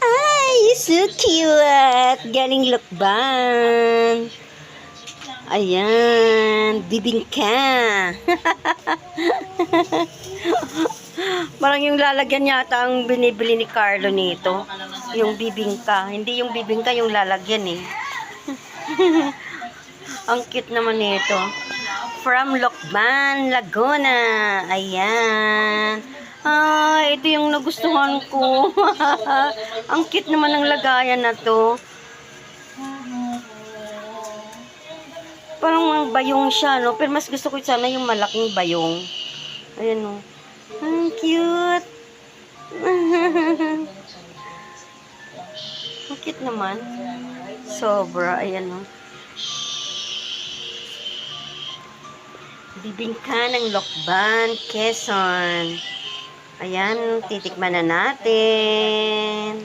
Ay, so cute. Galing lukban. Ayan, bibingka. Parang yung lalagyan yata ang binibili ni Carlo nito. Yung bibingka. Hindi yung bibingka, yung lalagyan eh. Ang cute naman nito. From Lokban, Laguna. Ayan. Ah, ito yung nagustuhan ko. Ang cute naman ng lagayan na to. Parang bayong siya, no? Pero mas gusto ko sana yung malaking bayong. Ayan, no? Ang cute. Ang cute naman. Sobra. Ayan, no? Bibingka ng Lokban, Quezon. Ayan, titikman na natin.